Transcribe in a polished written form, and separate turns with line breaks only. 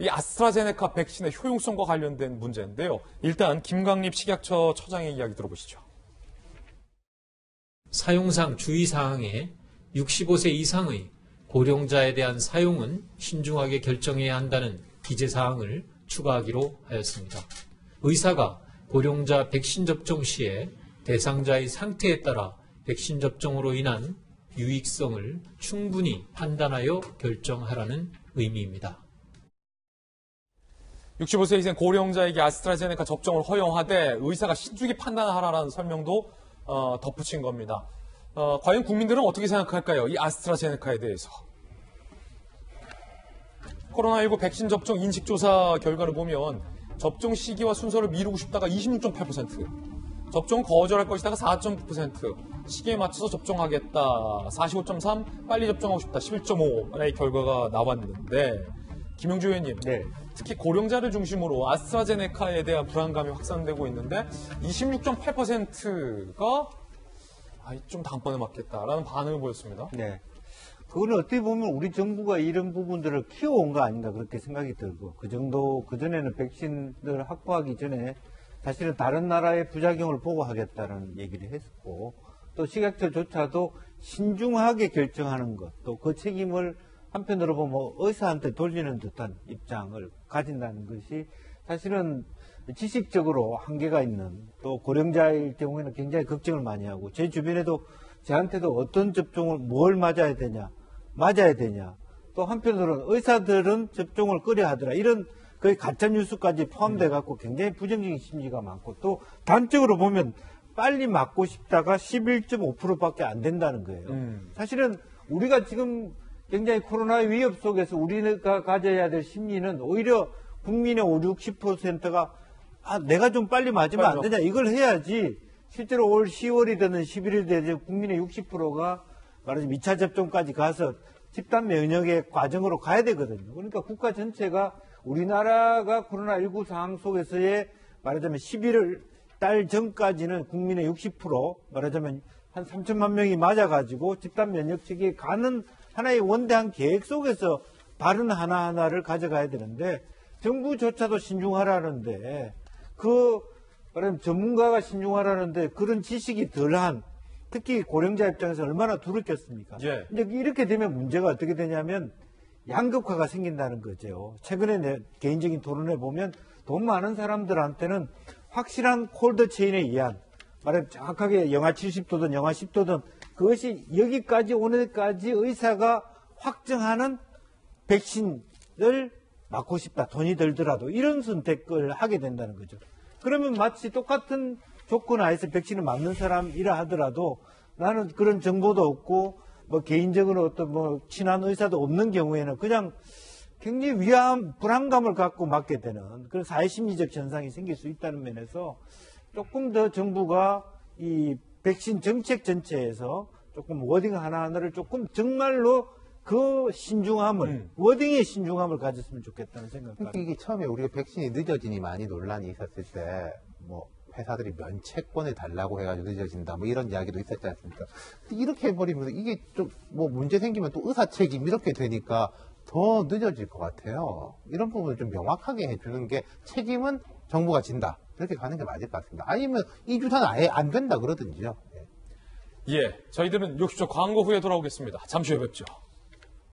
이 아스트라제네카 백신의 효용성과 관련된 문제인데요. 일단 김광립 식약처 처장의 이야기 들어보시죠.
사용상 주의사항에 65세 이상의 고령자에 대한 사용은 신중하게 결정해야 한다는 기재사항을 추가하기로 하였습니다. 의사가 고령자 백신 접종 시에 대상자의 상태에 따라 백신 접종으로 인한 유익성을 충분히 판단하여 결정하라는 의미입니다.
65세 이상 고령자에게 아스트라제네카 접종을 허용하되 의사가 신중히 판단하라는 설명도 덧붙인 겁니다. 과연 국민들은 어떻게 생각할까요? 이 아스트라제네카에 대해서. 코로나19 백신 접종 인식조사 결과를 보면 접종 시기와 순서를 미루고 싶다가 26.8%, 접종 거절할 것이다가 4.9%, 시기에 맞춰서 접종하겠다 45.3%, 빨리 접종하고 싶다 11.5%의 결과가 나왔는데 김영주 의원님,
네.
특히 고령자를 중심으로 아스트라제네카에 대한 불안감이 확산되고 있는데 26.8%가 좀 다음번에 맞겠다라는 반응을 보였습니다.
네. 그거는 어떻게 보면 우리 정부가 이런 부분들을 키워온 거 아닌가 그렇게 생각이 들고 그 정도 그전에는 백신을 확보하기 전에 사실은 다른 나라의 부작용을 보고 하겠다는 얘기를 했었고 또 식약처조차도 신중하게 결정하는 것 또 그 책임을 한편으로 보면 의사한테 돌리는 듯한 입장을 가진다는 것이 사실은 지식적으로 한계가 있는 또 고령자일 경우에는 굉장히 걱정을 많이 하고 제 주변에도 저한테도 어떤 접종을 뭘 맞아야 되냐 또 한편으로는 의사들은 접종을 꺼려 하더라 이런 거의 가짜뉴스까지 포함돼 갖고 굉장히 부정적인 심리가 많고 또 단적으로 보면 빨리 맞고 싶다가 11.5%밖에 안 된다는 거예요. 사실은 우리가 지금 굉장히 코로나의 위협 속에서 우리가 가져야 될 심리는 오히려 국민의 50~60%가 내가 좀 빨리 맞으면 안 되냐 이걸 해야지 실제로 올 10월이 되는 11일 되는 국민의 60%가 말하자면 2차 접종까지 가서 집단 면역의 과정으로 가야 되거든요. 그러니까 국가 전체가 우리나라가 코로나19 상황 속에서의 말하자면 11월 달 전까지는 국민의 60% 말하자면 한 3천만 명이 맞아가지고 집단 면역 체계에 가는 하나의 원대한 계획 속에서 발언 하나하나를 가져가야 되는데 정부조차도 신중하라는데 말하자면 전문가가 신중하라는데 그런 지식이 덜한 특히 고령자 입장에서 얼마나 두렵겠습니까?
예.
이제 이렇게 되면 문제가 어떻게 되냐면 양극화가 생긴다는 거죠. 최근에 내 개인적인 토론에 보면 돈 많은 사람들한테는 확실한 콜드 체인에 의한 말하자면 정확하게 영하 70도든 영하 10도든 그것이 여기까지 오늘까지 의사가 확정하는 백신을 맞고 싶다. 돈이 들더라도 이런 선택을 하게 된다는 거죠. 그러면 마치 똑같은 조건 하에서 백신을 맞는 사람이라 하더라도 나는 그런 정보도 없고 뭐 개인적으로 어떤 친한 의사도 없는 경우에는 그냥 굉장히 불안감을 갖고 맞게 되는 그런 사회심리적 현상이 생길 수 있다는 면에서 조금 더 정부가 이 백신 정책 전체에서 조금 워딩 하나하나를 조금 정말로 그 신중함을 워딩의 신중함을 가졌으면 좋겠다는 생각입니다.
이게 처음에 우리가 백신이 늦어지니 많이 논란이 있었을 때 회사들이 면책권을 달라고 해가지고 늦어진다 이런 이야기도 있었지 않습니까? 이렇게 해버리면 이게 좀 문제 생기면 또 의사 책임 이렇게 되니까 더 늦어질 것 같아요. 이런 부분을 좀 명확하게 해주는 게 책임은 정부가 진다. 그렇게 가는 게 맞을 것 같습니다. 아니면 2주차는 아예 안 된다 그러든지요.
예, 저희들은 60초 광고 후에 돌아오겠습니다. 잠시 후에 뵙죠.